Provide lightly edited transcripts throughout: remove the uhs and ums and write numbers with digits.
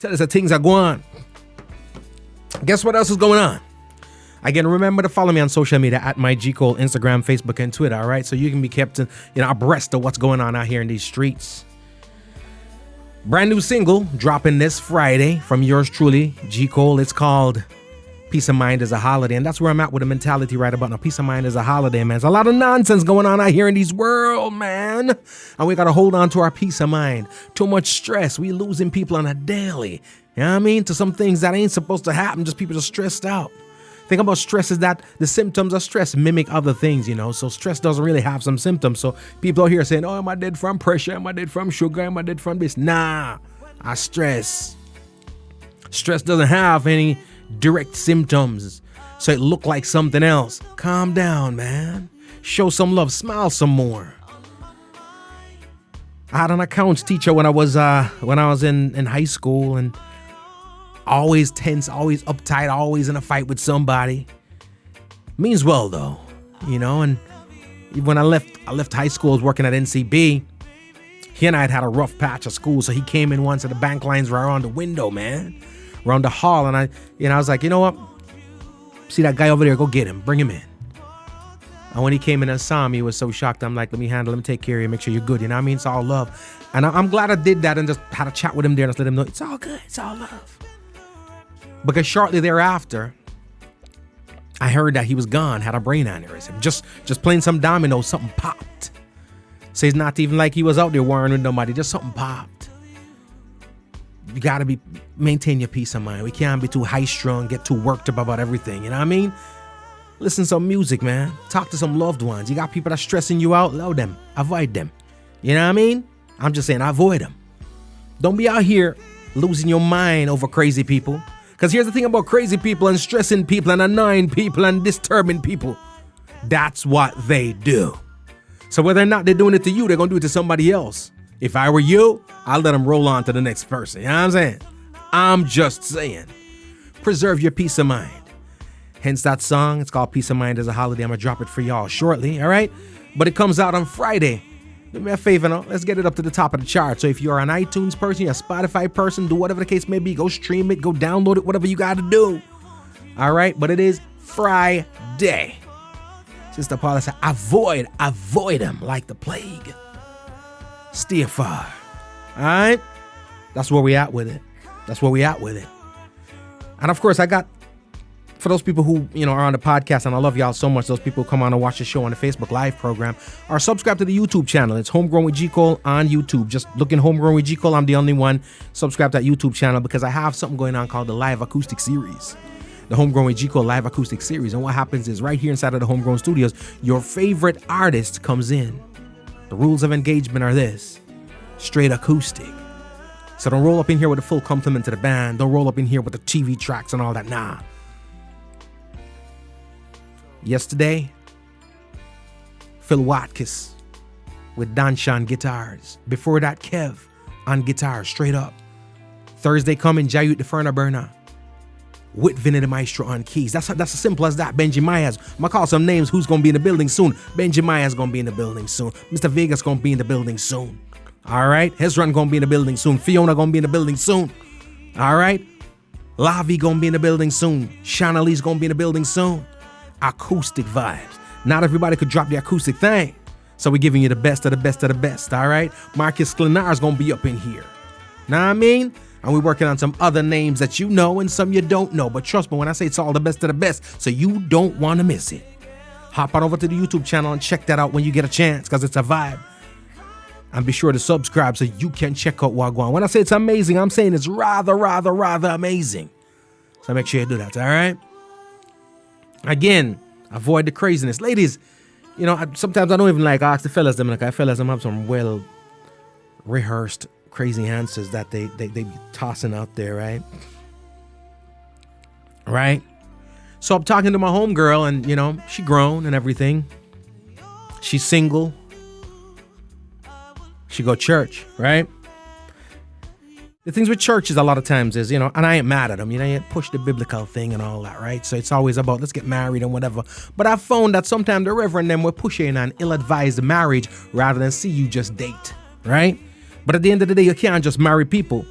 Tell us that things are going on. Guess what else is going on? Again, remember to follow me on social media at MyGCole, Instagram, Facebook, and Twitter, all right? So you can be kept abreast of what's going on out here in these streets. Brand new single dropping this Friday from yours truly, G. Cole. It's called Peace of Mind is a Holiday. And that's where I'm at with the mentality right about now. Peace of mind is a holiday, man. There's a lot of nonsense going on out here in this world, man. And we got to hold on to our peace of mind. Too much stress. We losing people on a daily. You know what I mean? To some things that ain't supposed to happen. Just people are stressed out. Thing about stress is that the symptoms of stress mimic other things, So stress doesn't really have some symptoms. So people are here saying, oh, am I dead from pressure? Am I dead from sugar? Am I dead from this? Nah, I stress. Stress doesn't have any direct symptoms. So it look like something else. Calm down, man. Show some love. Smile some more. I had an accounts teacher when I was in high school, and always tense, always uptight, always in a fight with somebody. Means well though, and when I left high school, I was working at NCB. He and I had a rough patch of school, so he came in once and the bank lines were around the window, man. Around the hall, and I was like, you know what? See that guy over there, go get him, bring him in. And when he came in and saw me, he was so shocked. I'm like, let me take care of you, make sure you're good, you know what I mean? It's all love. And I'm glad I did that and just had a chat with him there and just let him know it's all good, it's all love. Because shortly thereafter, I heard that he was gone, had a brain aneurysm. Just playing some dominoes, something popped. So it's not even like he was out there warring with nobody, just something popped. You gotta maintain your peace of mind. We can't be too high strung, get too worked up about everything, you know what I mean? Listen to some music, man. Talk to some loved ones. You got people that's stressing you out, love them, avoid them. You know what I mean? I'm just saying, avoid them. Don't be out here losing your mind over crazy people. Because here's the thing about crazy people and stressing people and annoying people and disturbing people. That's what they do. So whether or not they're doing it to you, they're going to do it to somebody else. If I were you, I'd let them roll on to the next person. You know what I'm saying? I'm just saying. Preserve your peace of mind. Hence that song. It's called Peace of Mind is a Holiday. I'm going to drop it for y'all shortly, all right? But it comes out on Friday. Do me a favor, let's get it up to the top of the chart. So if you're an iTunes person, you're a Spotify person, do whatever the case may be. Go stream it, go download it, whatever you got to do. All right? But it is Friday. Sister Paula said, avoid them like the plague. Steer far. All right? That's where we at with it. And of course, I got, for those people who, are on the podcast, and I love y'all so much, those people who come on and watch the show on the Facebook Live program, or subscribe to the YouTube channel. It's Homegrown with G. Cole on YouTube. Just look in Homegrown with G. Cole. I'm the only one. Subscribe to that YouTube channel because I have something going on called the Live Acoustic Series. The Homegrown with G. Cole Live Acoustic Series. And what happens is right here inside of the Homegrown Studios, your favorite artist comes in. The rules of engagement are this. Straight acoustic. So don't roll up in here with a full complement to the band. Don't roll up in here with the TV tracks and all that. Nah. Yesterday, Phil Watkins with Danshan guitars. Before that, Kev on guitar, straight up. Thursday coming, Jayut the Ferner Burner with Vinny the Maestro on keys. That's as simple as that. Benji Myers. I'm going to call some names who's going to be in the building soon. Benji Myers going to be in the building soon. Mr. Vegas going to be in the building soon. All right? Hezron going to be in the building soon. Fiona going to be in the building soon. All right? Lavi going to be in the building soon. Shana Lee's going to be in the building soon. Acoustic vibes. Not everybody could drop the acoustic thing. So we're giving you the best of the best of the best, all right? Marcus Clenar's going to be up in here. Know what I mean? And we're working on some other names that you know and some you don't know. But trust me when I say it's all the best of the best, so you don't want to miss it. Hop on over to the YouTube channel and check that out when you get a chance because it's a vibe. And be sure to subscribe so you can check out Wagwan. When I say it's amazing, I'm saying it's rather amazing. So make sure you do that, all right? Again, avoid the craziness. Ladies, sometimes I don't even ask the fellas them. Fellas them have some well rehearsed crazy answers that they be tossing out there, right? Right? So I'm talking to my homegirl and, she grown and everything. She's single. She go church, right? The things with churches a lot of times is, and I ain't mad at them, you push the biblical thing and all that, right? So it's always about let's get married and whatever. But I've found that sometimes the reverend them will push in an ill-advised marriage rather than see you just date, right? But at the end of the day, you can't just marry people.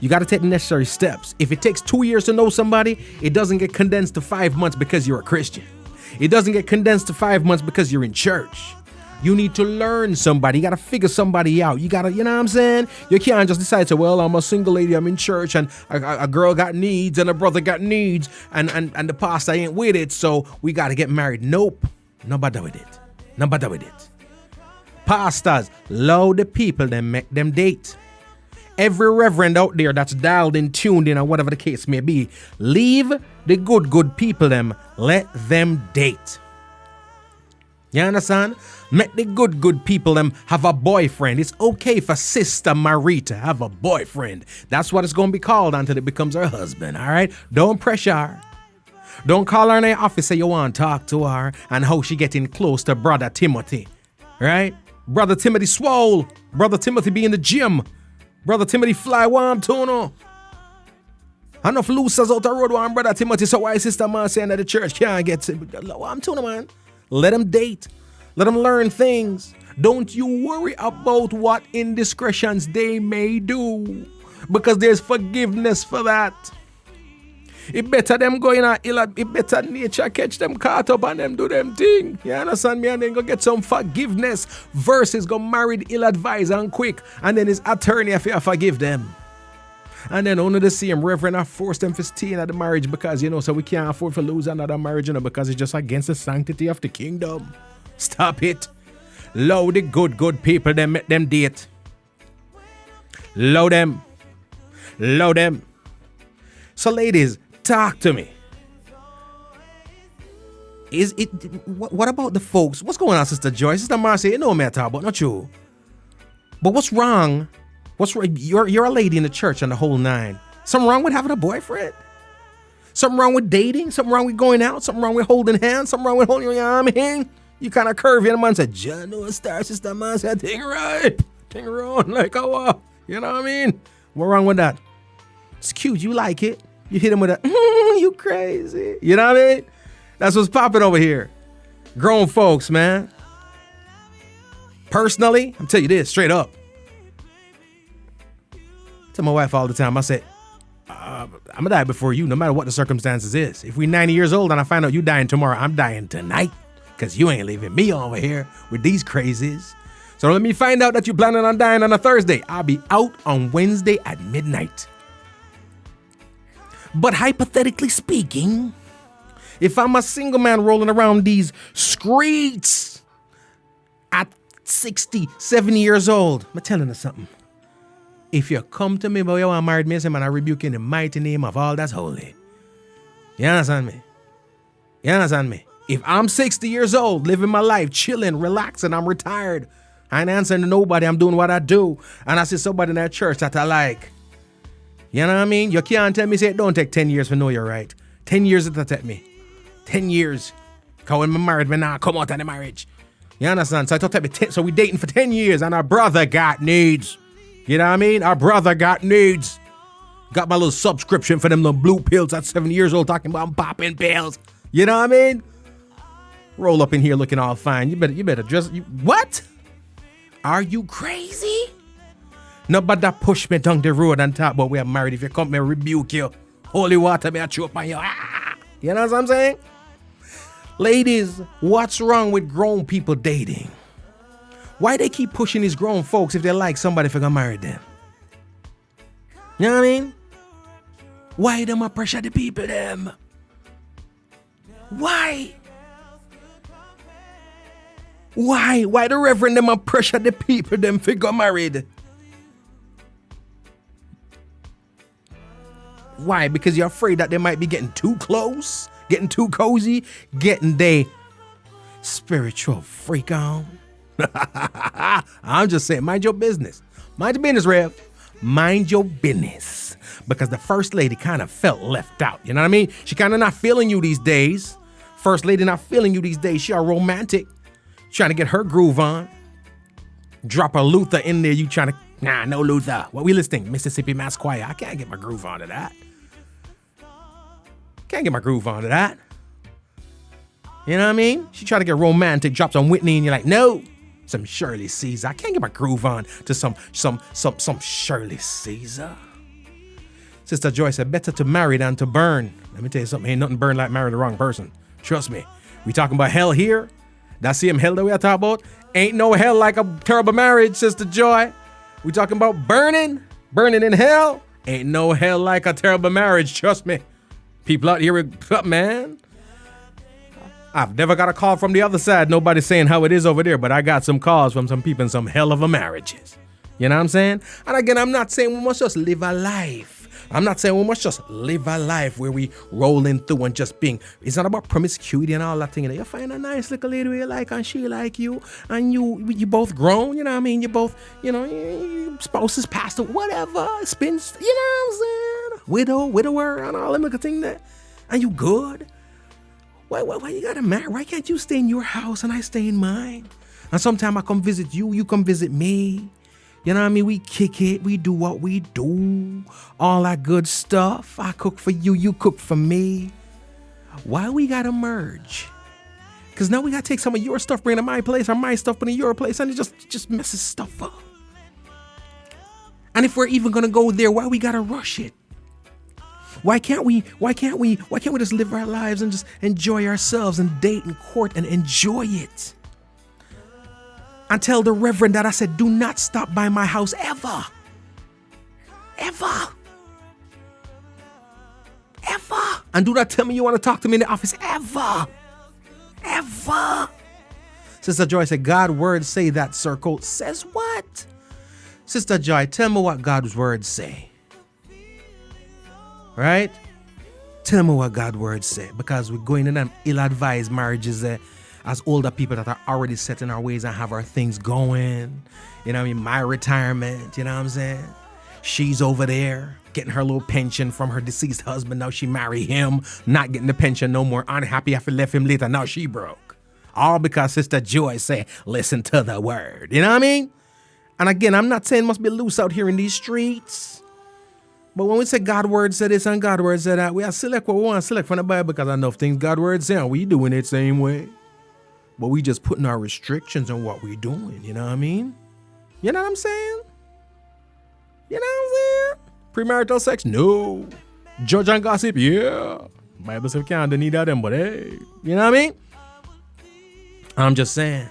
You got to take the necessary steps. If it takes 2 years to know somebody, it doesn't get condensed to 5 months because you're a Christian. It doesn't get condensed to 5 months because you're in church. You need to learn somebody. You got to figure somebody out. You got to, you know what I'm saying? You can't just decide to, well, I'm a single lady, I'm in church, and a girl got needs and a brother got needs, and the pastor ain't with it, so we got to get married. Nope. Nobody with it. Nobody with it. Pastors, allow the people, then make them date. Every reverend out there that's dialed in, tuned in, or whatever the case may be, leave the good people them. Let them date. You understand? Make the good people them have a boyfriend. It's okay for Sister Marie to have a boyfriend. That's what it's going to be called until it becomes her husband, all right? Don't pressure her. Don't call her in the office say you want to talk to her and how she getting close to Brother Timothy, right? Brother Timothy swole. Brother Timothy be in the gym. Brother Timothy fly warm tuno. Enough losers out the road one Brother Timothy, so why Sister Man saying that the church can't get warm tuno, man? Let them date. Let them learn things. Don't you worry about what indiscretions they may do, because there's forgiveness for that. It better them go in it better nature catch them caught up and them do them thing. You understand me? And then go get some forgiveness versus go married ill-advised and quick, and then his attorney if you forgive them. And then only the same reverend I force them to stay in the marriage because, so we can't afford to lose another marriage, because it's just against the sanctity of the kingdom. Stop it. Allow the good people, them make them date. Allow them. Allow them. So ladies, talk to me. What about the folks? What's going on, Sister Joyce? Sister Marcy, you know me I talk about, not you. But what's wrong? What's wrong? You're a lady in the church and the whole nine. Something wrong with having a boyfriend? Something wrong with dating? Something wrong with going out? Something wrong with holding hands? Something wrong with holding your arm in? You kind of curvy and the man said, John, no star, Sister Marcy, I think right. Think around like a walk. You know what I mean? What's wrong with that? It's cute. You like it. You hit him with a, you crazy. You know what I mean? That's what's popping over here. Grown folks, man. Personally, I'm telling you this straight up. I tell my wife all the time, I said, I'm going to die before you, no matter what the circumstances is. If we're 90 years old and I find out you dying tomorrow, I'm dying tonight, because you ain't leaving me over here with these crazies. So let me find out that you're planning on dying on a Thursday. I'll be out on Wednesday at midnight. But hypothetically speaking, if I'm a single man rolling around these streets at 60, 70 years old, I'm telling you something. If you come to me, boy, you want married me, man, I rebuke you in the mighty name of all that's holy. You understand me? You understand me? If I'm 60 years old, living my life, chilling, relaxing, I'm retired, I ain't answering to nobody, I'm doing what I do, and I see somebody in that church that I like, you know what I mean? You can't tell me, say, it don't take 10 years to know you're right. 10 years it'll take me. 10 years. Because when I'm married, when I come out of the marriage. You understand? So I thought take me so we dating for 10 years and our brother got needs. You know what I mean? Our brother got needs. Got my little subscription for them little blue pills at 7 years old talking about I'm popping pills. You know what I mean? Roll up in here looking all fine. You better just, what? Are you crazy? Nobody push me down the road and talk about we are married. If you come, me rebuke you. Holy water, me I choke on you. Ah! You know what I'm saying? Ladies, what's wrong with grown people dating? Why they keep pushing these grown folks if they like somebody if they're gonna marry them? You know what I mean? Why them a pressure the people them? Why? Why the reverend them a pressure the people them if they get married? Why? Because you're afraid that they might be getting too close, getting too cozy, getting they spiritual freak on. I'm just saying, mind your business. Mind your business, Rev. Mind your business. Because the first lady kind of felt left out. You know what I mean? She kind of not feeling you these days. First lady not feeling you these days. She are romantic. Trying to get her groove on. Drop a Luther in there. You trying to, nah, no Luther. What we listening? Mississippi Mass Choir. I can't get my groove on to that. Can't get my groove on to that. You know what I mean? She tried to get romantic, drops on Whitney, and you're like, no. Some Shirley Caesar. I can't get my groove on to some Shirley Caesar. Sister Joy said, better to marry than to burn. Let me tell you something. Ain't nothing burn like marry the wrong person. Trust me. We talking about hell here. That same hell that we are talking about. Ain't no hell like a terrible marriage, Sister Joy. We talking about burning in hell. Ain't no hell like a terrible marriage. Trust me. People out here, man. I've never got a call from the other side. Nobody saying how it is over there, but I got some calls from some people in some hell of a marriages. You know what I'm saying? And again, I'm not saying we must just live a life. I'm not saying we must just live a life where we rolling through and just being. It's not about promiscuity and all that thing. You find a nice little lady you like and she like you and you both grown. You know what I mean? You both, your spouses passed away, whatever. Spins, you know what I'm saying? Widower and all them little thing there. And you good? Why you gotta marry? Why can't you stay in your house and I stay in mine? And sometime I come visit you, you come visit me. You know what I mean? We kick it. We do what we do. All that good stuff. I cook for you. You cook for me. Why we got to merge? Because now we got to take some of your stuff, bring it to my place, or my stuff, bring it to your place, and it just messes stuff up. And if we're even going to go there, why we got to rush it? Why can't we just live our lives and just enjoy ourselves and date and court and enjoy it? And tell the reverend that I said, do not stop by my house ever. Ever. Ever. And do not tell me you want to talk to me in the office ever. Ever. Sister Joy said, God's words say that, circle. Says what? Sister Joy, tell me what God's words say. Right? Tell me what God's words say. Because we're going in them ill-advised marriages as older people that are already set in our ways and have our things going. You know what I mean? My retirement, you know what I'm saying? She's over there getting her little pension from her deceased husband. Now she marry him, not getting the pension no more. Unhappy after left him later. Now she broke. All because Sister Joy said, listen to the word. You know what I mean? And again, I'm not saying it must be loose out here in these streets. But when we say God word said this and God word said that, we have select what we want to select from the Bible because I know if things God word say, we doing it same way. But we just putting our restrictions on what we're doing. You know what I mean? You know what I'm saying? You know what I'm saying? Premarital sex? No. Judge and gossip? Yeah. Bible says can't need that them, but hey. You know what I mean? I'm just saying.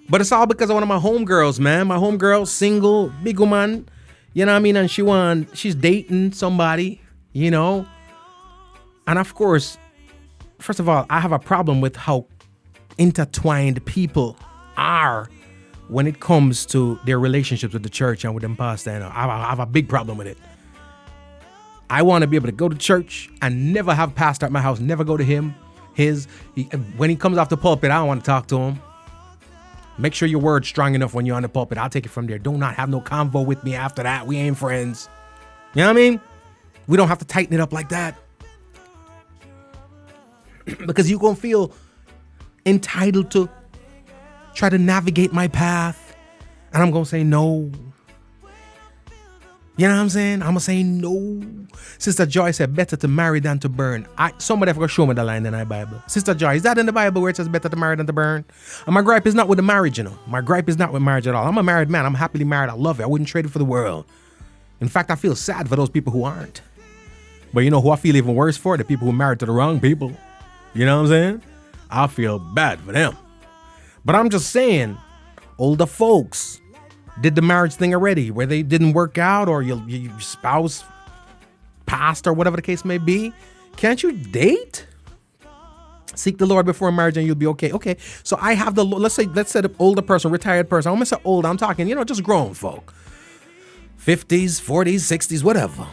But it's all because of one of my homegirls, man. My homegirl, single, big woman. You know what I mean? And she's dating somebody, you know? And of course, first of all, I have a problem with how intertwined people are when it comes to their relationships with the church and with them pastor. I have a big problem with it. I want to be able to go to church and never have pastor at my house, never go to him. When he comes off the pulpit, I don't want to talk to him. Make sure your word's strong enough when you're on the pulpit. I'll take it from there. Do not have no convo with me after that. We ain't friends. You know what I mean? We don't have to tighten it up like that. Because you're going to feel entitled to try to navigate my path. And I'm going to say no. You know what I'm saying? I'm going to say no. Sister Joy said, better to marry than to burn. Somebody have to show me the line in the Bible. Sister Joy, is that in the Bible where it says better to marry than to burn? And my gripe is not with the marriage, you know. My gripe is not with marriage at all. I'm a married man. I'm happily married. I love it. I wouldn't trade it for the world. In fact, I feel sad for those people who aren't. But you know who I feel even worse for? The people who married to the wrong people. You know what I'm saying? I feel bad for them. But I'm just saying, older folks did the marriage thing already where they didn't work out or your spouse passed or whatever the case may be. Can't you date? Seek the Lord before marriage and you'll be okay. Okay, so I have let's say the older person, retired person. I'm going to say old. I'm talking, just grown folk. 50s, 40s, 60s, whatever.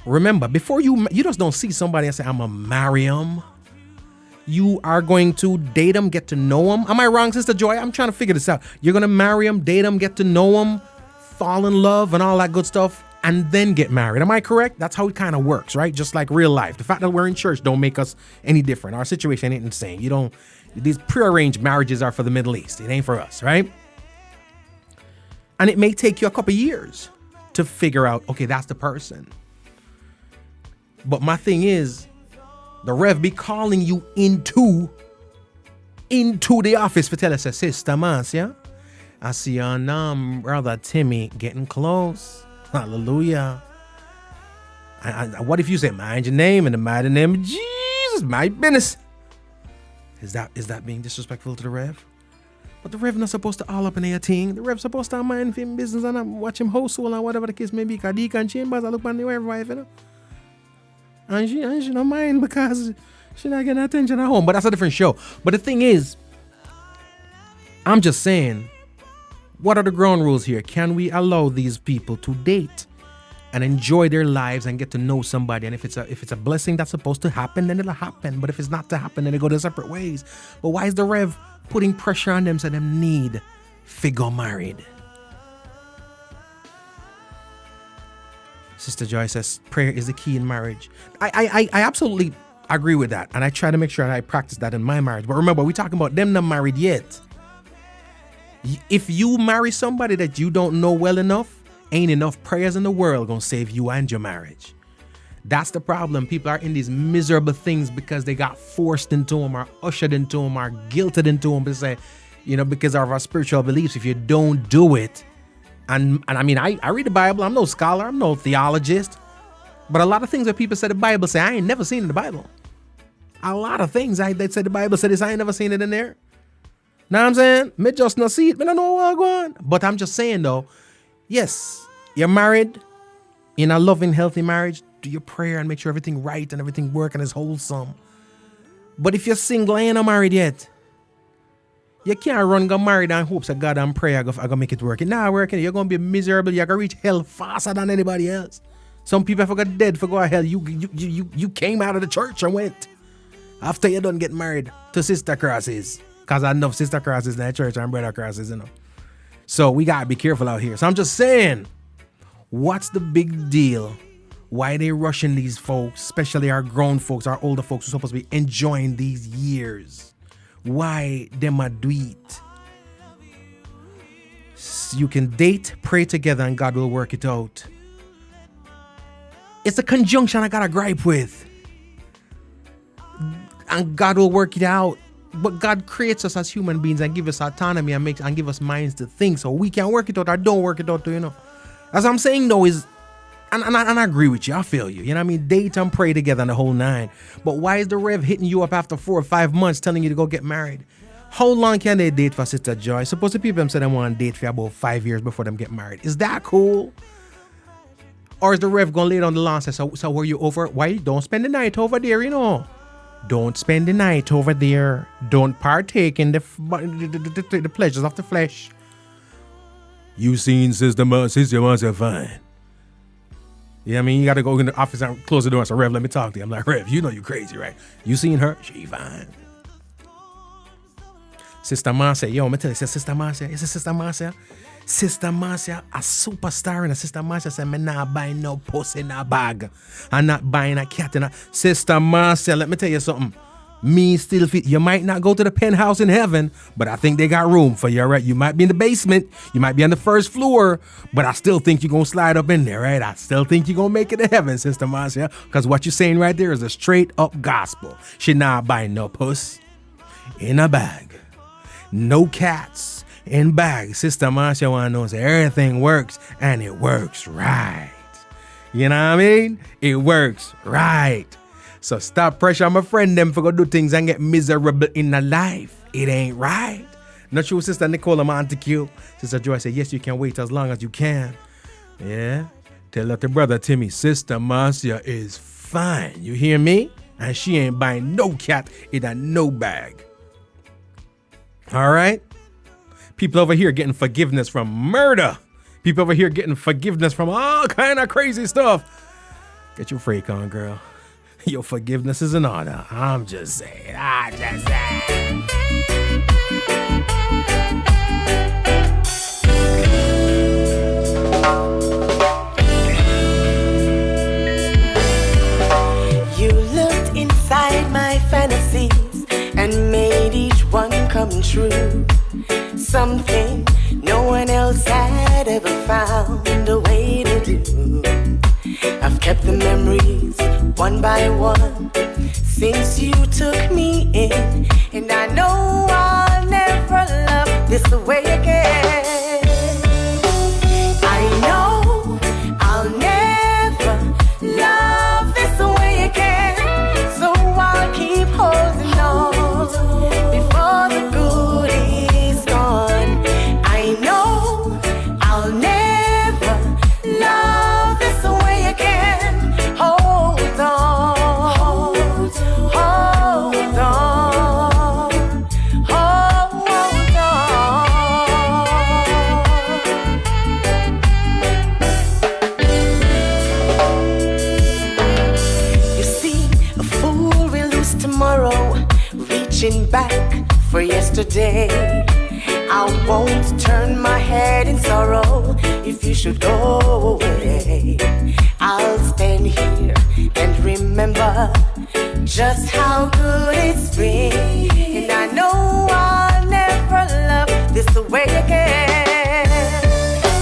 Remember, before you just don't see somebody and say, I'm going to marry him. You are going to date them, get to know them. Am I wrong, Sister Joy? I'm trying to figure this out. You're going to marry them, date them, get to know them, fall in love and all that good stuff, and then get married. Am I correct? That's how it kind of works, right? Just like real life. The fact that we're in church don't make us any different. Our situation ain't the same. These prearranged marriages are for the Middle East. It ain't for us, right? And it may take you a couple years to figure out, okay, that's the person. But my thing is, the Rev be calling you into the office for tell us, Sister Marcia, I see your Brother Timmy getting close. Hallelujah. What if you say, mind your name in the mighty name of Jesus, my business? Is that being disrespectful to the Rev? But the Rev not supposed to all up in their thing. The Rev supposed to mind him business and watch him household and whatever the case may be. Because Deacon Chambers, I look on the Rev wife, you know. And she don't mind because she not getting attention at home. But that's a different show. But the thing is, I'm just saying, what are the ground rules here? Can we allow these people to date and enjoy their lives and get to know somebody? And if it's a blessing that's supposed to happen, then it'll happen. But if it's not to happen, then they go their separate ways. But why is the Rev putting pressure on them so them need figure married? Sister Joy says prayer is the key in marriage. I absolutely agree with that. And I try to make sure that I practice that in my marriage. But remember, we're talking about them not married yet. If you marry somebody that you don't know well enough, ain't enough prayers in the world gonna save you and your marriage. That's the problem. People are in these miserable things because they got forced into them or ushered into them or guilted into them to say, because of our spiritual beliefs. If you don't do it, and I mean, I read the Bible. I'm no scholar. I'm no theologist. But a lot of things that people say the Bible say, I ain't never seen in the Bible. A lot of things that say the Bible said this, I ain't never seen it in there. Know what I'm saying? Me just not see it. Me don't know what's going on. But I'm just saying though, yes, you're married in a loving, healthy marriage. Do your prayer and make sure everything right and everything work and is wholesome. But if you're single and you're not married yet, you can't run go married and hope that God and prayer are going to make it work. It's not working. You're going to be miserable. You're going to reach hell faster than anybody else. Some people forgot dead for go to hell. You came out of the church and went after you done get married to sister crosses. Because I know sister crosses in that church and brother crosses, So we got to be careful out here. So I'm just saying, what's the big deal? Why they rushing these folks, especially our grown folks, our older folks who are supposed to be enjoying these years? Why them a do it? You can date, pray together, and God will work it out. It's a conjunction I got to gripe with. And God will work it out. But God creates us as human beings and give us autonomy and give us minds to think, so we can work it out or don't work it out, As I'm saying though is, and I agree with you, I feel you. You know what I mean? Date and pray together and the whole nine. But why is the Rev hitting you up after 4 or 5 months telling you to go get married? How long can they date for Sister Joy? Suppose the people say they want to date for about 5 years before them get married. Is that cool? Or is the Rev going to lay down the law and say, so were you over? Why? Don't spend the night over there, Don't spend the night over there. Don't partake in the pleasures of the flesh. You seen Sister Marcia fine. Yeah, I mean, you got to go in the office and close the door and say, Rev, let me talk to you. I'm like, Rev, you know you crazy, right? You seen her? She fine. Sister Marcia, I'm going to tell you, Sister Marcia, is it Sister Marcia? Sister Marcia, a superstar, and Sister Marcia said, me not buying no pussy in a bag. I'm not buying a cat in a... Sister Marcia, let me tell you something. Me still feel... You might not go to the penthouse in heaven, but I think they got room for you, right? You might be in the basement. You might be on the first floor, but I still think you're going to slide up in there, right? I still think you're going to make it to heaven, Sister Marcia, because what you're saying right there is a straight up gospel. She not buying no puss in a bag. No cats in bags. Sister Marcia want to know that everything works and it works right. You know what I mean? It works right. So stop pressure on my friend them for go do things and get miserable in the life. It ain't right. Not true, Sister Nicola Montague. Sister Joy said, yes, you can wait as long as you can. Yeah. Tell that to brother Timmy, Sister Marcia is fine. You hear me? And she ain't buying no cat in a no bag. All right? People over here getting forgiveness from murder. People over here getting forgiveness from all kind of crazy stuff. Get your freak on, girl. Your forgiveness is in order. I'm just saying. You looked inside my fantasies and made each one come true. Something no one else had ever found a way to do. I've kept the memories one by one since you took me in, and I know I'll never love this way again. I know I'll never love wishing back for yesterday. I won't turn my head in sorrow if you should go away. I'll stand here and remember just how good it's been. And I know I'll never love this the way again.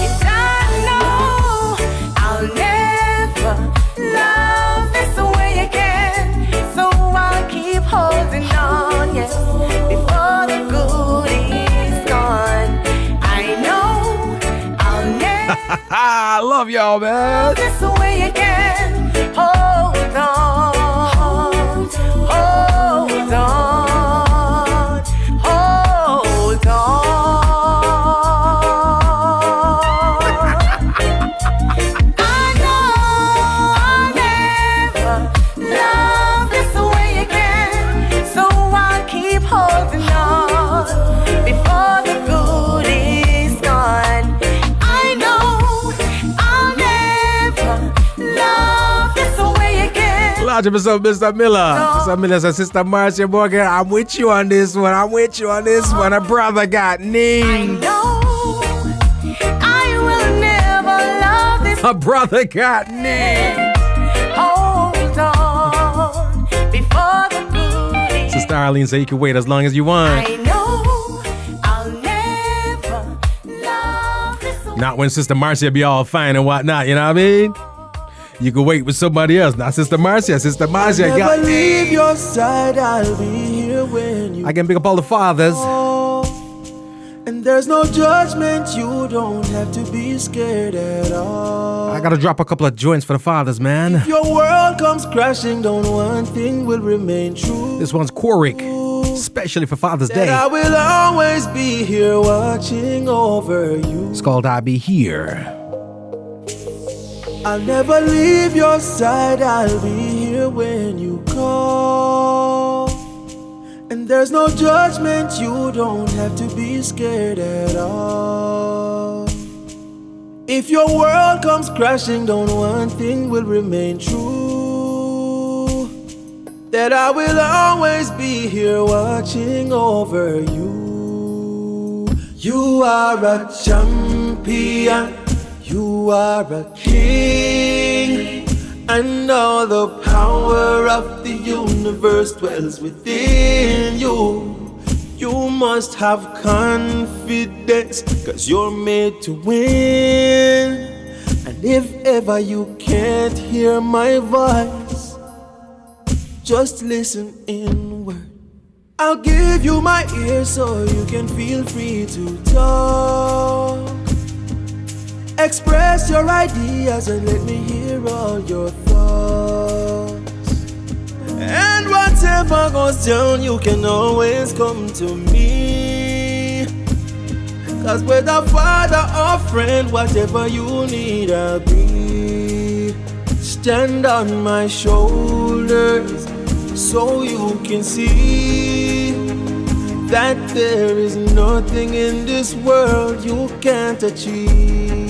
And I know I'll never love this way again. So I'll keep holding on, yes, before the good is gone. I know I'll never I love y'all, man. this way again. Hold on, hold on, hold on. I know I'll never love this way again, so I'll keep holding on before the good is gone. I know I'll never love this way again. Large episode, Mr. Miller. Mr. Miller says, Sister Marcia Morgan, I'm with you on this one. I'm with you on this one. A brother got I named. know I will never love this. A brother got named. Hold on before the good is. Sister Arlene said you can wait as long as you want. I know I'll never love this. Not when Sister Marcia be all fine and whatnot, you know what I mean? You can wait with somebody else. Not Sister Marcia. Sister Marcia Never got leave your side, I'll be here when you I can pick up all the fathers. call. And there's no judgment, you don't have to be scared at all. I gotta drop a couple of joints for the fathers, man. If your world comes crashing down, one thing will remain true. This one's Quarrick, especially for Father's That I Day. will always be here watching over you. It's called I'll Be Here. I'll never leave your side, I'll be here when you call. And there's no judgment, you don't have to be scared at all. If your world comes crashing down, one thing will remain true. That I will always be here watching over you. You are a champion. You are a king, and all the power of the universe dwells within you. You must have confidence, 'cause you're made to win. And if ever you can't hear my voice, just listen inward. I'll give you my ear so you can feel free to talk. Express your ideas and let me hear all your thoughts. And whatever goes down, you can always come to me. 'Cause whether father or friend, whatever you need, I'll be. Stand on my shoulders so you can see that there is nothing in this world you can't achieve.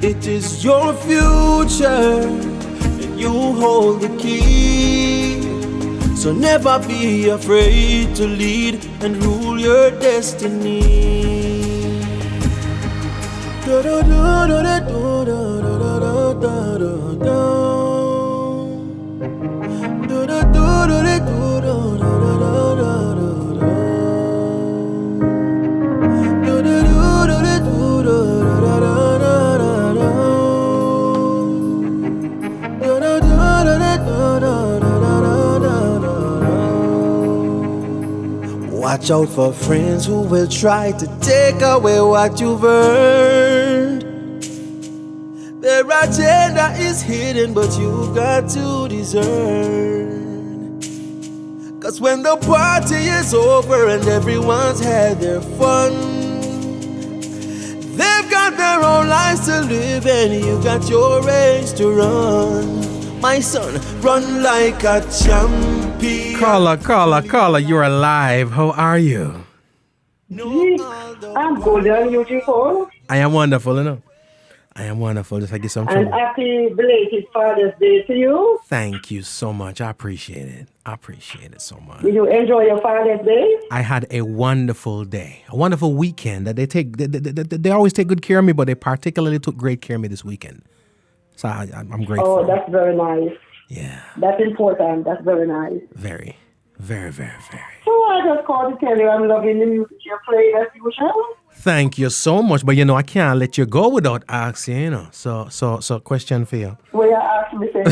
It is your future, and you hold the key. So never be afraid to lead and rule your destiny. Watch out for friends who will try to take away what you've earned. Their agenda is hidden, but you've got to discern. 'Cause when the party is over and everyone's had their fun, they've got their own lives to live and you got your race to run. My son, run like a champion. Carla, you're alive. How are you? I'm good, and you, Paul? I am wonderful, you know. I am wonderful. Just like you some And trouble. happy belated Father's Day to you. Thank you so much. I appreciate it. I appreciate it so much. Did you enjoy your Father's Day? I had a wonderful day, a wonderful weekend. That they always take good care of me, but they particularly took great care of me this weekend. So I'm grateful. Oh, that's very nice. Yeah, That's important. That's very nice. very, very, very, very. So I just called to tell you I'm loving the music you're playing as usual. Thank you so much, but I can't let you go without asking. So question for you: Where you ask me, say,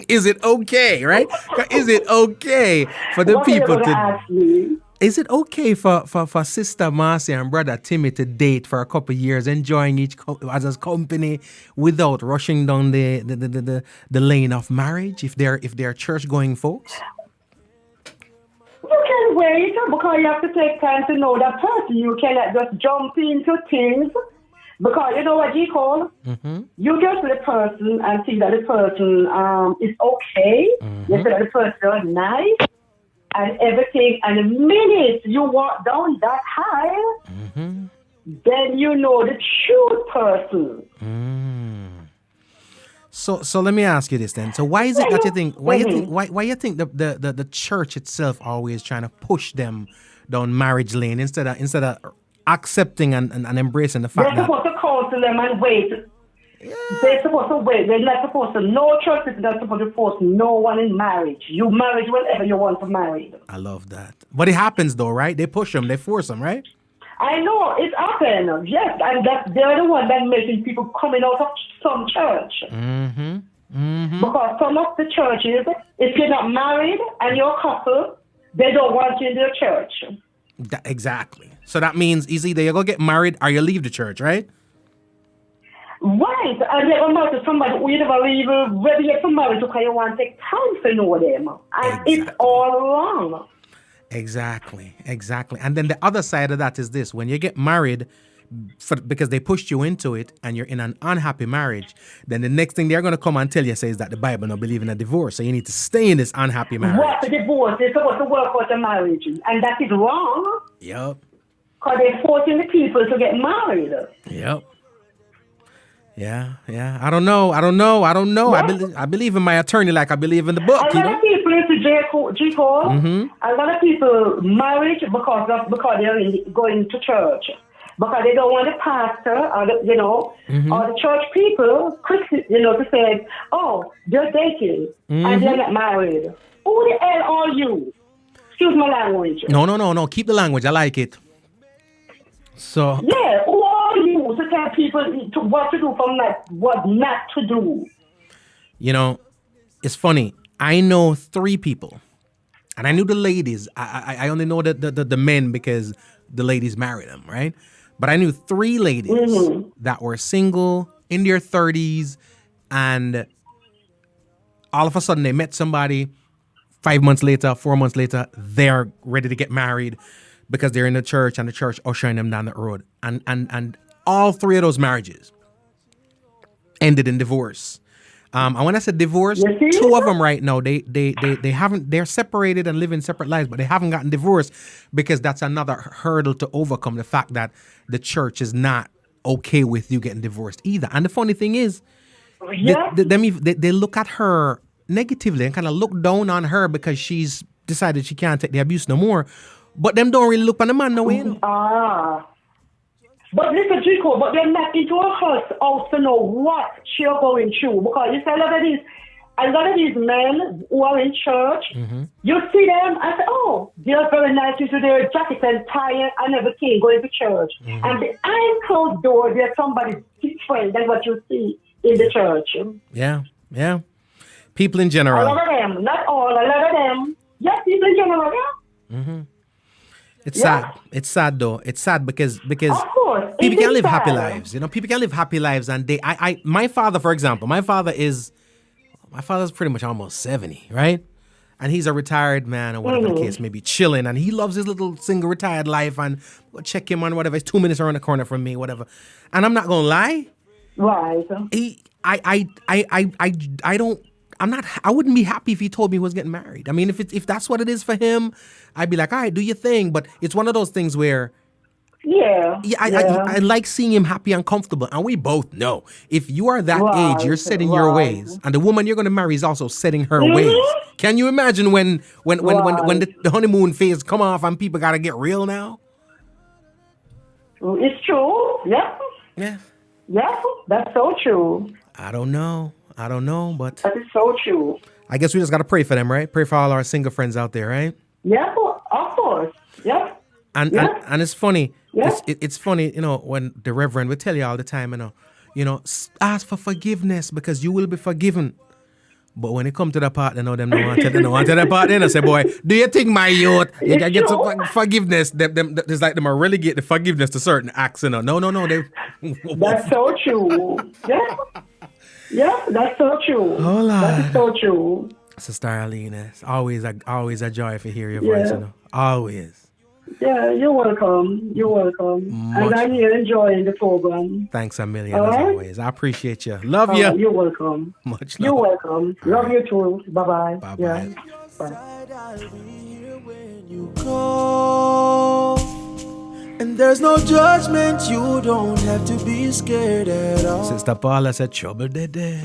Is it okay, right? Is it okay for the what are you people gonna to? ask me? Is it okay for Sister Marcy and Brother Timmy to date for a couple of years, enjoying each other's company without rushing down the lane of marriage if they're church going folks? You can wait because you have to take time to know that person. You cannot just jump into things because you know what G call? You just see the person and see that the person is okay. You see that the person is nice and everything. And the minute you walk down that aisle, then you know the true person. So let me ask you this then. So why is it that you think why you think the church itself always trying to push them down marriage lane instead of accepting and embracing the fact They're that supposed to counsel them and wait. They're supposed to wait. They're not supposed to. No church is not supposed to force no one in marriage. You marry whenever you want to marry. I love that. But it happens though, right? They push them, they force them, right? I know it's happened. Yes, and they're the one that making people coming out of some church. Because some of the churches, if you're not married and you're a couple, they don't want you in their church. Exactly. So that means either you go get married or you leave the church, right? Right, and you're married to somebody who you never even ready to marry because you want to take time to know them. And it's all wrong. Exactly. And then the other side of that is this: when you get married, because they pushed you into it, and you're in an unhappy marriage, then the next thing they're going to come and tell you says that the Bible don't believe in a divorce, so you need to stay in this unhappy marriage. What the divorce? They're supposed to work out the marriage, and that is wrong. Yep. Because they're forcing the people to get married. Yep. Yeah. I don't know. I believe in my attorney like I believe in the book. A lot of people into G-Call, a lot of people married because they're going to church. Because they don't want the pastor or the church people, to say, oh, they're dating and they're not married. Who the hell are you? Excuse my language. No. Keep the language. I like it. So yeah, who are you to tell people what to do from what not to do? It's funny. I know 3 people, and I knew the ladies. I only know the men because the ladies married them, right? But I knew 3 ladies that were single in their 30s, and all of a sudden they met somebody. 5 months later, 4 months later, they're ready to get married because they're in the church and the church ushering them down the road. And all 3 of those marriages ended in divorce. And when I said divorce, 2 of them right now, they're separated and living separate lives, but they haven't gotten divorced because that's another hurdle to overcome, the fact that the church is not okay with you getting divorced either. And the funny thing is, they look at her negatively and kind of look down on her because she's decided she can't take the abuse no more. But them don't really look on the man no way. But listen, Chico, but they're not into her house to know what she's going through. Because you see a lot of these men who are in church, you see them and say, oh, they're very nice into their jacket and tie and everything, going to church. And behind closed door, there's somebody's friend. That's what you see in the church. Yeah. People in general. A lot of them, not all, a lot of them. Yes, people in general, yeah. It's sad. It's sad though. It's sad because of course, people can live happy lives. People can live happy lives, and my father, for example, my father's pretty much almost 70, right? And he's a retired man or whatever the case may be, chilling, and he loves his little single retired life, and we'll check him on whatever. It's 2 minutes around the corner from me, whatever. And I'm not gonna lie. Right. I wouldn't be happy if he told me he was getting married. I mean, if that's what it is for him, I'd be like, all right, do your thing. But it's one of those things where Yeah. Yeah, I like seeing him happy and comfortable. And we both know if you are that age, you're setting your ways. And the woman you're going to marry is also setting her ways. Can you imagine when the honeymoon phase come off and people got to get real now? It's true. Yeah. Yeah. Yeah. That's so true. I don't know, but That is so true. I guess we just got to pray for them, right? Pray for all our single friends out there, right? Yeah, of course. Yeah. And it's funny. Yeah. It's funny, when the Reverend would tell you all the time, ask for forgiveness because you will be forgiven. But when it come to the part, them don't want to that part. Then I say, boy, do you think my youth you can get some forgiveness? It's like them are relegate the forgiveness to certain acts. No. That's so true. Yeah. Yeah, that's so true. Hold on. That is so true. Sister Arlene, it's always a joy to hear your voice. Always. Yeah, you're welcome. You're welcome. And I'm here enjoying the program. Thanks a million, as always. I appreciate you. Love you. You're welcome. Much love. You're welcome. Love you too. Bye-bye. Bye-bye. Yeah. Bye. I'll be here when you call. And there's no judgment, you don't have to be scared at all. Sister Paula said, trouble there.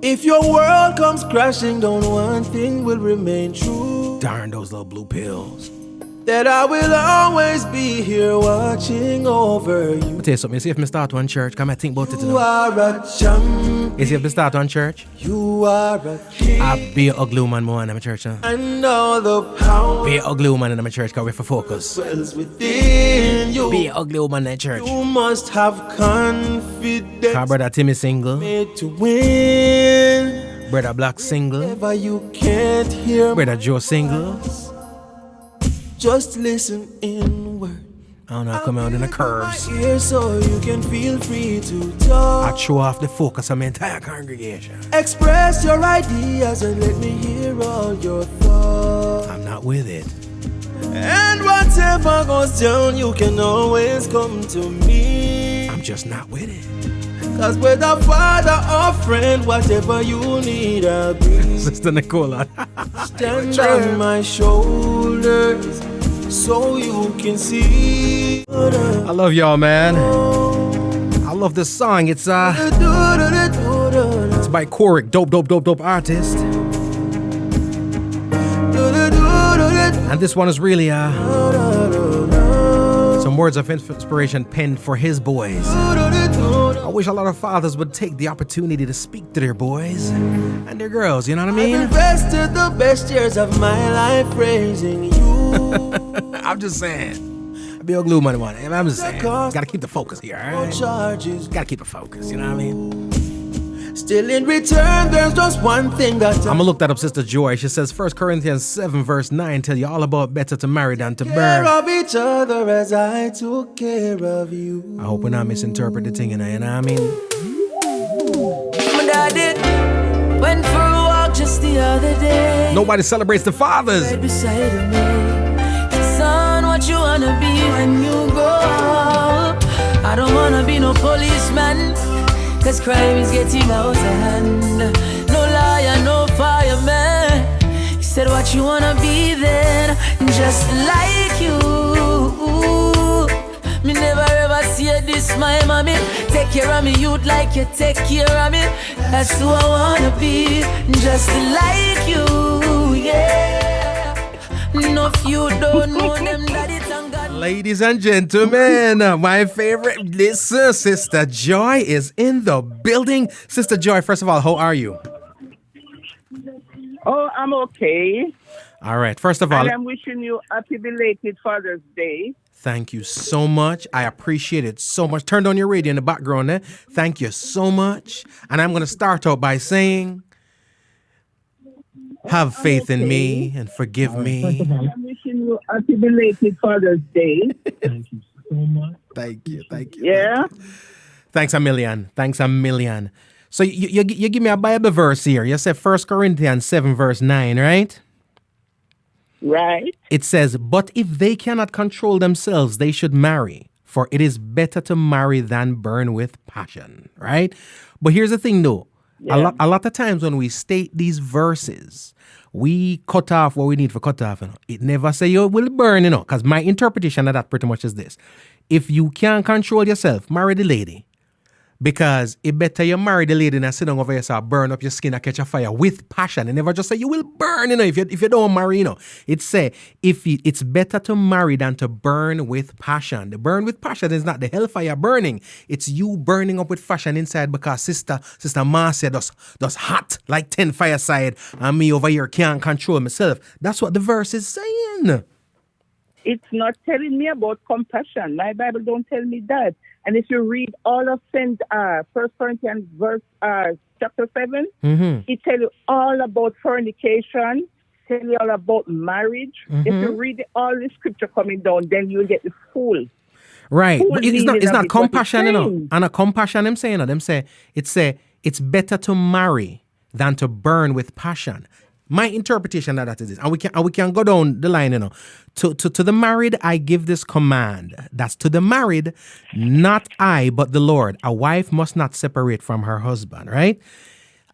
If your world comes crashing down, one thing will remain true. Darn those little blue pills. That I will always be here watching over you. I'll tell you something. You see if I start one church, come and think about it. You are a champion. You see if I start one church, You are a king. I'll be an ugly woman more in my church. And all the power Be an ugly woman in my church because we for focus. dwells within you. Be an ugly woman in church. You must have confidence. Our brother Timmy single. Made to win. Brother Black single. Whenever you can't hear, Brother Joe single. just listen inward. I don't know, come out in the curves. Here so you can feel free to talk. I throw off the focus of my entire congregation. Express your ideas and let me hear all your thoughts. I'm not with it. And whatever goes down, you can always come to me. I'm just not with it. Cause whether father or friend, whatever you need, I'll be. Sister Nicola. Stand on my shoulders so you can see. I love y'all, man. I love this song. It's by Korik, dope artist. And this one is really some words of inspiration penned for his boys. I wish a lot of fathers would take the opportunity to speak to their boys and their girls, you know what I mean? I've invested the best years of my life raising you. I'm just saying. Be a glue money one. I'm just saying. Gotta keep the focus here, alright? Charges. Gotta keep the focus, you know what I mean? Still in return, there's just one thing that I'm gonna look that up, Sister Joy. She says 1 Corinthians 7 verse 9 tell you all about better to marry than to care burn. of each other as I took care of you. I hope we're not misinterpreting the thing, you know what I mean? My daddy went for a walk just the other day. Nobody celebrates the fathers. Right beside of me. Son, what you wanna be when you grow up? I don't wanna be no policeman, cause crime is getting out of hand. No liar, no fireman. He said what you wanna be then, just like you. Me never ever see this, my mommy. Take care of me youth like you take care of me. That's who I wanna be, just like you, yeah. No, if you don't know them, daddy, thank God. Ladies and gentlemen, my favorite listener, Sister Joy, is in the building. Sister Joy, first of all, how are you? Oh, I'm okay. All right. First of all, And I'm wishing you happy belated Father's Day. thank you so much. I appreciate it so much. Turned on your radio in the background there. Thank you so much. And I'm going to start out by saying, have faith in me and forgive me. I'm wishing you happy belated Father's Day. Thank you so much. Thank you. Yeah. Thanks a million. So you give me a Bible verse here. You said 1 Corinthians 7 verse 9, right? Right. It says, but if they cannot control themselves, they should marry, for it is better to marry than burn with passion, right? But here's the thing though. Yeah. A lot of times when we state these verses, we cut off what we need for cut off. You know? It never say you will burn, because my interpretation of that pretty much is this. if you can't control yourself, marry the lady. Because it better you marry the lady than sit down over here, so burn up your skin and catch a fire with passion. And never just say you will burn, if you don't marry, It's say it's better to marry than to burn with passion. The burn with passion is not the hellfire burning. It's you burning up with passion inside because Sister Marcia does hot like 10 fireside and me over here can't control myself. That's what the verse is saying. It's not telling me about compassion. My Bible don't tell me that. And if you read all of First Corinthians chapter 7, it tells you all about fornication, tell you all about marriage. If you read all the scripture coming down, then you'll get the full. Right. Full But it's meaning not of what compassion, it's saying. And a compassion them saying, them say it's better to marry than to burn with passion. My interpretation of that is this, and we can go down the line, To the married, I give this command. That's to the married, not I, but the Lord. A wife must not separate from her husband, right?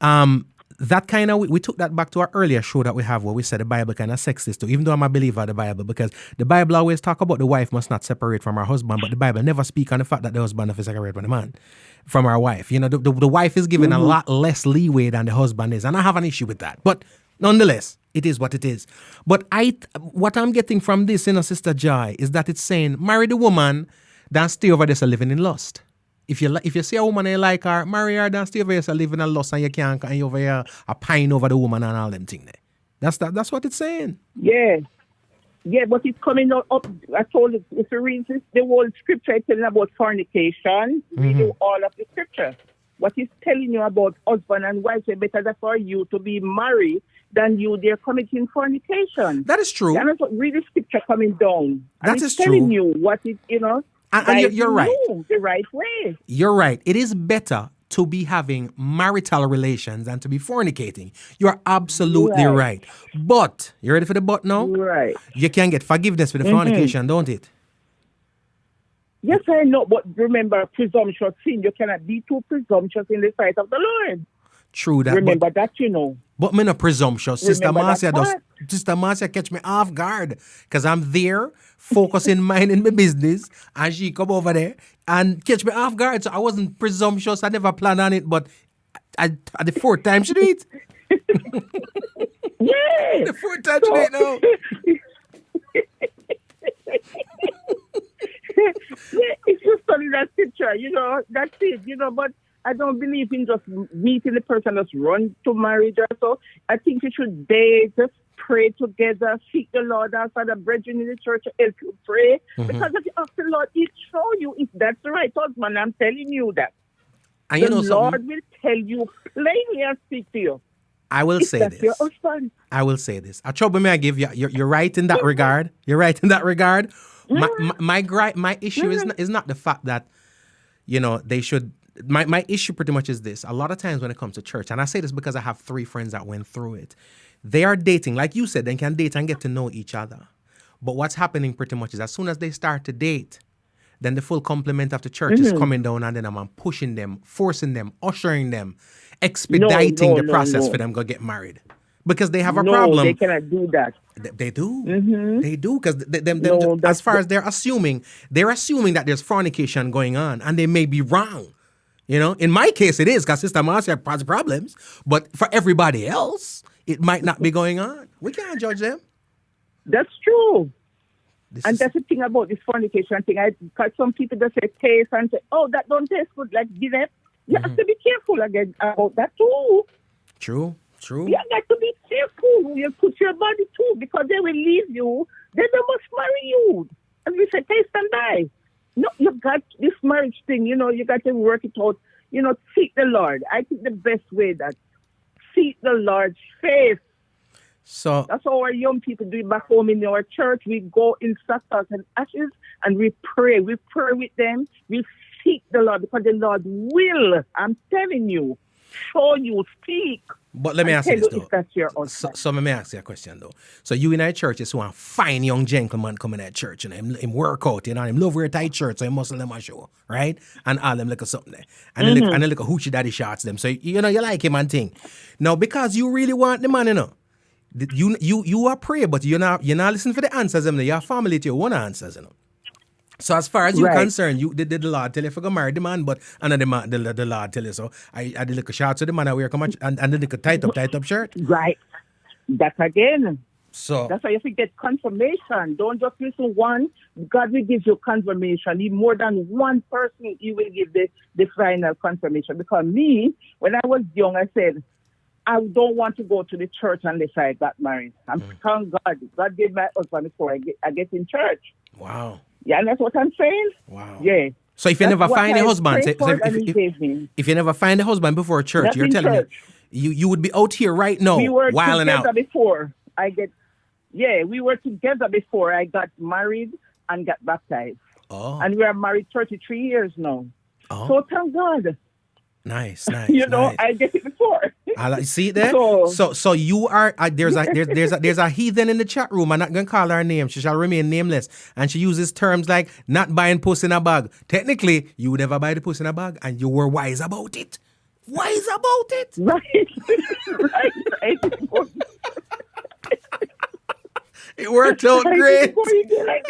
That kind of, we took that back to our earlier show that we have where we said the Bible kind of sexist too, even though I'm a believer of the Bible, because the Bible always talk about the wife must not separate from her husband, but the Bible never speak on the fact that the husband has to separate from the man, from our wife. The wife is given a lot less leeway than the husband is, and I have an issue with that. But nonetheless, it is what it is. But what I'm getting from this, Sister Joy, is that it's saying marry the woman, then stay over there so living in lust. If you see a woman and you like her, marry her, then stay over here so living in lust, and you can't and you over here a pine over the woman and all them things there. That's what it's saying. Yeah. Yeah, but it's coming up. I told you, if you read the whole scripture, it's telling about fornication. Read all of the scripture. What it's telling you about husband and wife, it's better for you to be married than you they're committing fornication. That is true. And that's read the scripture coming down. That and is it's telling true. you what it, And you're right. The right way. You're right. It is better to be having marital relations than to be fornicating. You're absolutely right. But, you ready for the but now? Right. You can get forgiveness for the fornication, don't it? Yes, I know, but remember, presumptuous sin, you cannot be too presumptuous in the sight of the Lord. True that. Remember that, But me not presumptuous. Sister Marcia that part. Sister Marcia catch me off guard because I'm there focusing minding my business, and she come over there and catch me off guard. So I wasn't presumptuous. I never planned on it, but at the fourth time she do it. Yeah. The fourth time she do it now. Yeah, it's just study that picture, that's it, but I don't believe in just meeting the person that's run to marriage or so. I think you should date, just pray together, seek the Lord outside the brethren in the church to help you pray. Because if you ask the Lord, He'll show you if that's the right husband. I'm telling you that. And the Lord will tell you plainly and speak to you. I will say that's this. Your husband. I will say this. A trouble may I give you. You're right in that regard. You're right in that regard. My issue is not the fact that, they should. My issue pretty much is this. A lot of times when it comes to church, and I say this because I have 3 friends that went through it, they are dating. Like you said, they can date and get to know each other. But what's happening pretty much is as soon as they start to date, then the full complement of the church is coming down, and then I'm pushing them, forcing them, ushering them, expediting the process for them to get married. Because they have a problem. They cannot do that. They do. They do. Because as far as they're assuming that there's fornication going on, and they may be wrong. In my case, it is because Sister Marcia has problems. But for everybody else, it might not be going on. We can't judge them. That's true. That's the thing about this fornication thing. Because some people just say taste and say, oh, that don't taste good, like Guinness. You have to be careful again about that too. True. You got to be careful. You put your body too, because they will leave you. Then they must marry you. And we say, taste and die. No, you got this marriage thing, you got to work it out. Seek the Lord. I think the best way that seek the Lord's face. So that's how our young people do it back home in our church. We go in sackcloth and ashes and we pray. We pray with them. We seek the Lord because the Lord will, I'm telling you, show you, speak. But let me ask you this, though. That's your husband. So let me ask you a question, though. So you in our church is one fine young gentleman coming at church, and him work out, him love wear tight shirt, so he muscle them a show, right? And all them look at something there. And they look at hoochie daddy shots them. So, you like him and thing. Now, because you really want the man, you are pray, but you're not listening for the answers, your family to you want answers, So as far as you're Right. concerned, you did the Lord tell you if you go marry the man, but and then the Lord tell you so. I did look a shot to the man I wear come and then they could tight up shirt. Right. That again. So That's why you have to get confirmation. Don't just listen one. God will give you confirmation. If more than one person, He will give the final confirmation. Because me, when I was young, I said, I don't want to go to the church unless I got married. I'm thank God. God gave my husband before I get in church. wow. Yeah, and that's what I'm saying. Wow. Yeah. So if you That's never what find a I husband, prayed for and He gave me. if you never find a husband before church, Not you're in telling church. me you would be out here right now We were wilding together out. before we were together before I got married and got baptized. Oh, And we are married 33 years now. oh, So thank God. nice. You know, nice. I get it before. See it there. So you are there's a heathen in the chat room. I'm not gonna call her name. She shall remain nameless, and she uses terms like not buying puss in a bag. Technically, you would never buy the puss in a bag, and you were wise about it. Wise about it. Right. right. It worked out great. Before you get like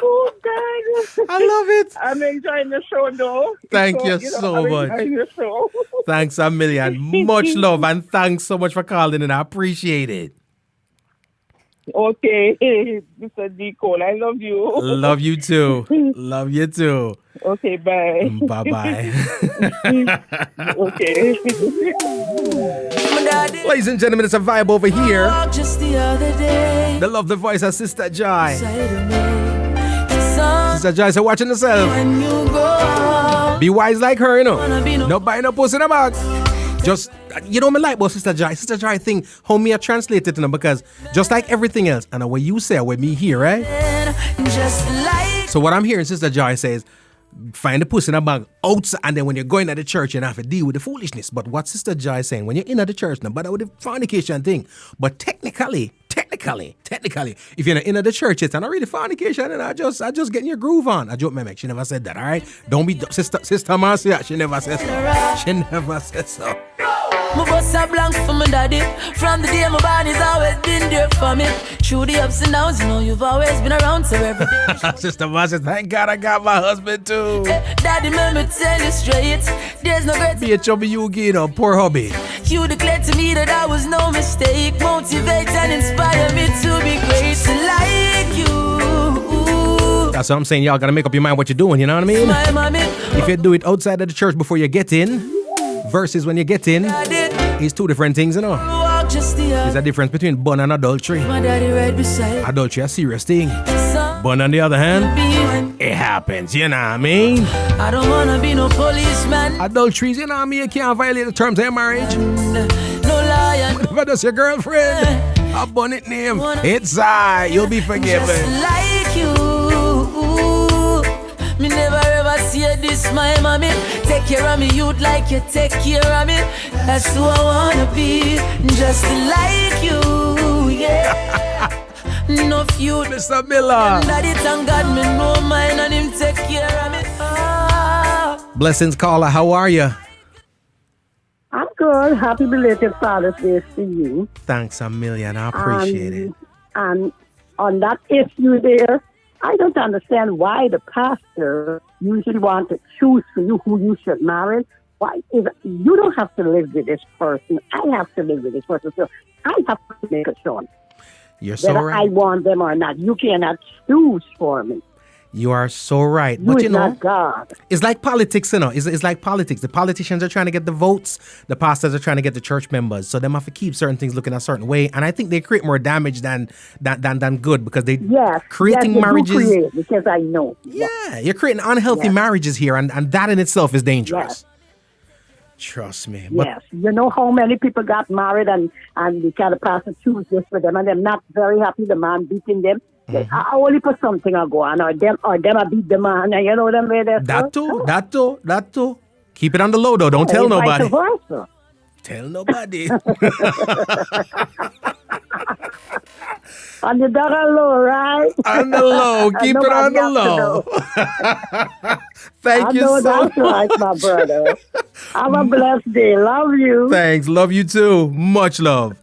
oh God. I love it. I'm enjoying the show though. Thank you so I'm much. enjoying the show. Thanks a million. Much love, and thanks so much for calling in. I appreciate it. Okay, Mr. D. Cole, I love you. Love you too. Love you too. Okay, bye. Bye bye. Okay. Ladies and gentlemen, it's a vibe over here. Just the other day, The love, the voice of Sister Joy. side of me. Son, Sister Joy, so watching yourself. when you go out, Be wise like her, you know. wanna be no No buying no pussy in a bag. Just, you know me like about Sister Joy. Sister Joy thing, how me I translate it, you know, because just like everything else, and what you say, what me hear, right? man, just like So what I'm hearing Sister Joy says, find the pussy in a bag outside, and then when you're going to the church, you have to deal with the foolishness. But what Sister Joy is saying, when you're in at the church, no bother with the fornication thing. But technically, if you're not in at the church, it's not really fornication, and I just getting your groove on. I joke, me make. She never said that, all right? Don't be Sister Marcia. She never said so. She never said so. my bust a blank for my daddy. From the day my body's always been there for me. Through the ups and downs, you know you've always been around. So every day, Sister Marcia, thank God I got my husband too. daddy, let me tell you straight. There's no great Be a chubby Yugi, you know, poor hubby. You declared to me that I was no mistake. Motivate and inspire me to be great like you. That's what I'm saying. Y'all gotta make up your mind what you're doing, you know what I mean? My mommy, If you do it outside of the church before you get in, versus when you get in, daddy, it's two different things, you know. walk just the There's other. a difference between bun and adultery. My daddy right beside Adultery, a serious thing. son. Bun on the other hand, Be when it happens, you know what I mean? I don't wanna be no policeman. Adultery, you know what I mean? You can't violate the terms of your marriage. No lion. If that's your girlfriend, a bun it name. It's you'll be Just forgiven. like you. Me never ever see this, my mommy. Take care of me, youth like you take care of me. That's who I wanna be. Just like you, yeah. No feud. Mr. Miller. Daddy, thank God, me know mine and him take care of me. Ah. Blessings, caller. How are you? I'm good. Happy belated Father's Day to you. Thanks a million. I appreciate it. And on that issue there, I don't understand why the pastor usually want to choose for you who you should marry. Why is you don't have to live with this person. I have to live with this person. So I have to make a choice You're so whether I right. want them or not. You cannot choose for me. You are so right. You But is you know, not God. it's like politics, you know. It's like politics. The politicians are trying to get the votes. The pastors are trying to get the church members. So they have to keep certain things looking a certain way. And I think they create more damage than good because they Yes. creating yes, you do marriages. create, because I know. Yeah, you're creating unhealthy Yes. marriages here, and that in itself is dangerous. Yes. Trust me. But Yes, you know how many people got married and the kind of pastor choose this for them and they're not very happy, the man beating them. They only for something I go on, or them I beat the man, and you know them way there. that too. Keep it on the low though. Don't tell nobody. Vice versa. Tell nobody. On the dollar low, right? On the low. Keep it on the Nobody low. has Thank I you know so that's much. right, my brother. Have a blessed day. Love you. Thanks. Love you too. Much love.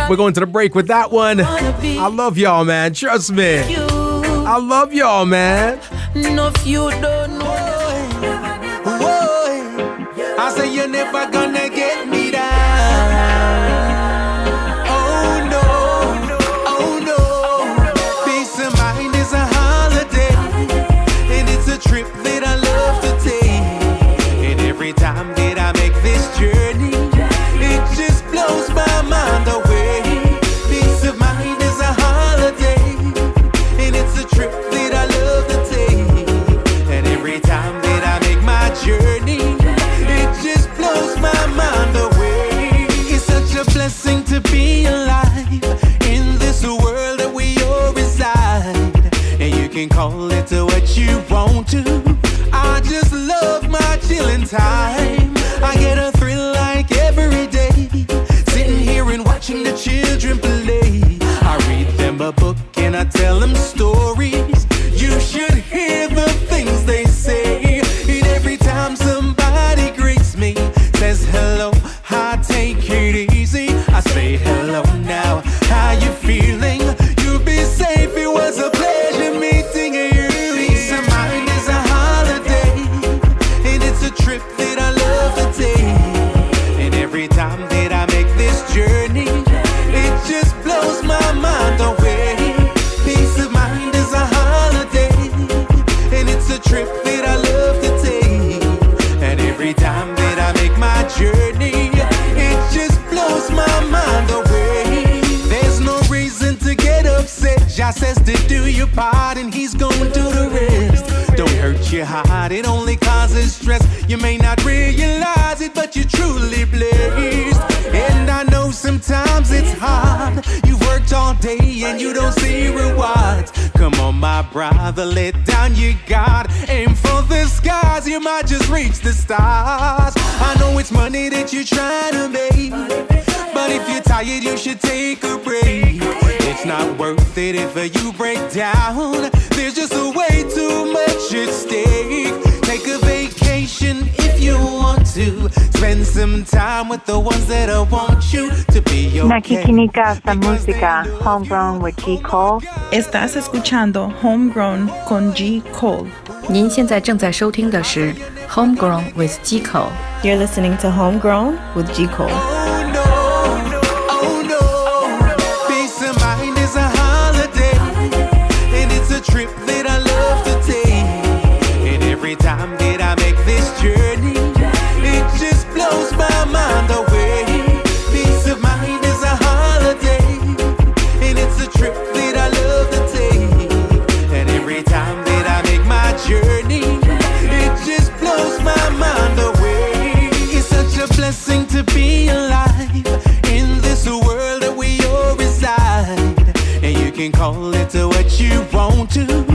We're going to the break with that one. I love y'all, man. Trust me. I love y'all, man. No, if you don't know. I say you're never gonna get me down. Oh no. Peace of mind is a holiday, and it's a trip that I love to take. And every time that I make this journey, it just blows my mind away. Peace of mind is a holiday, and it's a trip that I love to take. And every time that I make my journey, it just blows my mind away. It's such a blessing to be alive in this world that we all reside. And you can call it to what you want to. I just love my chilling time. I get a thrill like every day, sitting here and watching the children play. I read them a book and I tell them stories. You should hear the things they say. And every time somebody greets me, says hello, I take it easy. I say hello now, how you feeling? You'll be safe, it was a pleasure meeting you. Peace of mind is a holiday, and it's a trip that I love to take. And every time that I make this journey, it just blows my mind away. Peace of mind is a holiday, and it's a trip that I love to take. And every time that I make my journey, it just blows my mind away. There's no reason to get upset. Jah says to do your part and he's gonna do the rest. Don't hurt your heart, it only causes stress. You may not realize it, but you're truly blessed. And I know sometimes it's hard. You've worked all day and you don't see rewards. Come on, my brother, let down your guard. Aim for the skies, you might just reach the stars. I know it's money that you're trying to make, but if you're tired, you should take a break. It's not worth it if you break down. There's just a way too much at stake. Take a vacation if you want to. Spend some time with the ones that I want you to be okay. Nakikinig sa música Homegrown with G. Cole. Estás escuchando Homegrown con G. Cole. 您现在正在收听的是 Homegrown with G. Cole. You're listening to Homegrown with G. Cole. Trip that I love to take. And every time that I make this journey, it just blows my mind away. Peace of mind is a holiday, and it's a trip that I love to take. And every time that I make my journey, it just blows my mind away. It's such a blessing to be alive in this world that we all reside. And you can call it to what you want to.